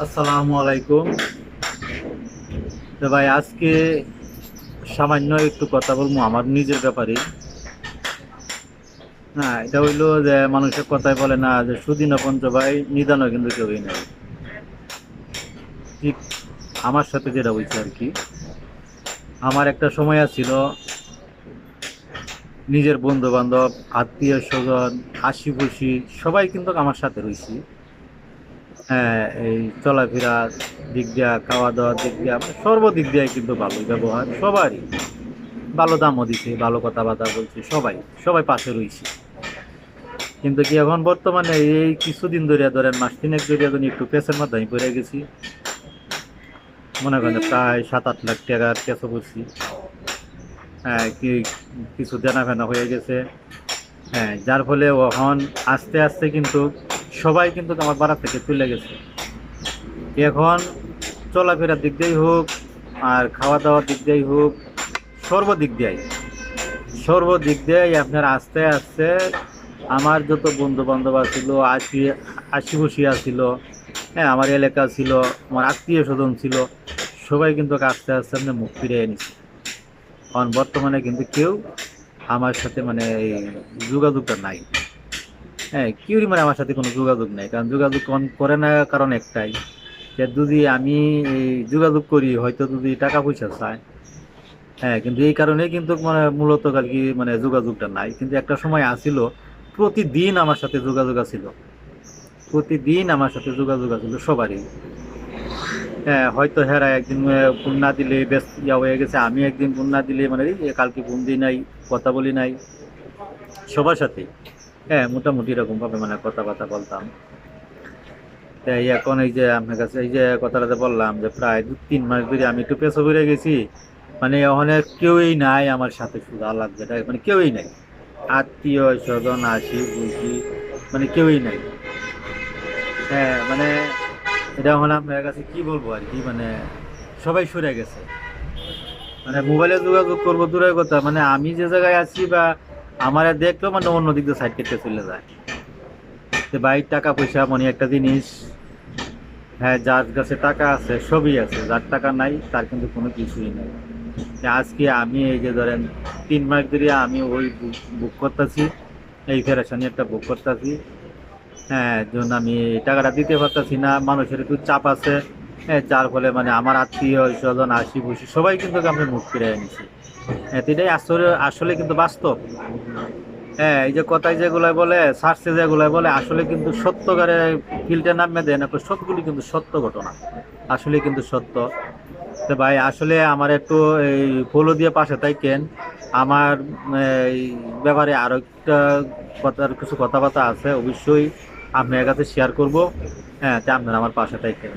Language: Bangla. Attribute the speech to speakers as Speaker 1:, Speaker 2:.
Speaker 1: আসসালামু আলাইকুম। তো ভাই আজকে সামান্য একটু কথা বলবো আমার নিজের ব্যাপারে। না, এটা হইলো যে মানুষের কথাই বলে না যে সুদিন পঞ্চ ভাই নিদানও কিন্তু কেউই নাই। ঠিক আমার সাথে যেটা হয়েছে আর কি, আমার একটা সময় ছিল নিজের বন্ধু বান্ধব আত্মীয় স্বজন হাসি খুশি সবাই কিন্তু আমার সাথে রয়েছি। হ্যাঁ, এই চলাফেরা দিক দিয়া খাওয়া দাওয়ার দিক দিয়া সর্বদিক দিয়ে কিন্তু ভালো ব্যবহার সবারই, ভালো দামও দিছে, ভালো কথাবার্তা বলছে, সবাই সবাই পাশে রয়েছে। কিন্তু কি এখন বর্তমানে এই কিছুদিন ধরে ধরেন মাস তিনেক ধরে যদি একটু পেসের মাধ্যমে পড়ে গেছি, মনে করেন প্রায় 7-8 লাখ টাকার কেসও করছি। হ্যাঁ, কি কিছু দেনা ফেনা হয়ে গেছে। হ্যাঁ, যার ফলে এখন আস্তে আস্তে কিন্তু সবাই কিন্তু আমার পাড়া থেকে চলে গেছে। এখন চলাফেরার দিক দিয়েই হোক আর খাওয়া দাওয়ার দিক দিয়েই হোক, সর্বদিক দিয়েই সর্বদিক দিয়েই আপনার আস্তে আস্তে আমার যত বন্ধু বান্ধব ছিল আশিবসি ছিল, হ্যাঁ আমার এলাকা ছিল, আমার আত্মীয় স্বজন ছিল, সবাই কিন্তু আস্তে আস্তে আপনি মুখ ফিরিয়ে এনেছে। কারণ বর্তমানে কিন্তু কেউ আমার সাথে মানে এই যোগাযোগটা নাই। হ্যাঁ, কেউই মানে আমার সাথে কোনো যোগাযোগ নাই, কারণ যোগাযোগ করে না, কারণ একটাই যে যদি আমি এই যোগাযোগ করি হয়তো যদি টাকা পয়সা চায়। হ্যাঁ, কিন্তু এই কারণে কিন্তু মানে মূলত আর কি মানে যোগাযোগটা নাই, কিন্তু একটা সময় আসিল প্রতিদিন আমার সাথে যোগাযোগ আছিল, প্রতিদিন আমার সাথে যোগাযোগ আছিল সবারই। হ্যাঁ, হয়তো হেরা একদিন ফোন না দিলে ব্যস্ত হয়ে গেছে, আমি একদিন ফোন না দিলে মানে এই কালকে ফোন দিই নাই, কথা বলি নাই সবার সাথে। হ্যাঁ, মোটামুটি এরকম ভাবে মানে কথাবার্তা বলতাম। তাই এখন এই যে আপনার কাছে এই যে কথাটাতে বললাম যে প্রায় 2-3 মাস ধরে আমি একটু পেছো বেড়ে গেছি, মানে ওখানে কেউই নাই আমার সাথে, শুধু আলাপ যেটা মানে কেউই নাই, আত্মীয় স্বজন আসি বুঝি মানে কেউই নাই। হ্যাঁ মানে এটা এখন আপনার কাছে কি বলবো আর কি, মানে সবাই সরে গেছে। মানে মোবাইলে যোগাযোগ করবো দূরের কথা, মানে আমি যে জায়গায় আছি বা আমার দেখলেও মানে অন্য দিক দিয়ে সাইড কেটে চলে যায়। যে ভাই টাকা পয়সা মানে একটা জিনিস, হ্যাঁ যার কাছে টাকা আছে সবই আছে, যার টাকা নাই তার কিন্তু কোনো কিছুই নাই। আজকে আমি এই যে ধরেন 3 মাস ধরে আমি ওই বুক করতেছি, এই ফেরাসানি একটা বুক করতেছি। হ্যাঁ, জন্য আমি টাকাটা দিতে পারতেছি না, মানুষের একটু চাপ আছে। হ্যাঁ, যার ফলে মানে আমার আত্মীয় স্বজন আশি বসি সবাই কিন্তু আমি মুখ ফিরে এনেছি। হ্যাঁ, তো এটাই আসলে আসলে কিন্তু বাস্তব। হ্যাঁ, এই যে কথায় যেগুলো বলে সার্চে যেগুলো বলে আসলে কিন্তু সত্যকারে ফিল্টার নামে দেয় না, সবগুলি কিন্তু সত্য ঘটনা, আসলে কিন্তু সত্য। তো ভাই আসলে আমার একটু এই ফলো দিয়ে পাশে থাকেন। আমার এই ব্যাপারে আরো একটা কথার কিছু কথাবার্তা আছে, অবশ্যই আপনার কাছে শেয়ার করব। হ্যাঁ, তা আপনারা আমার পাশে থাকেন।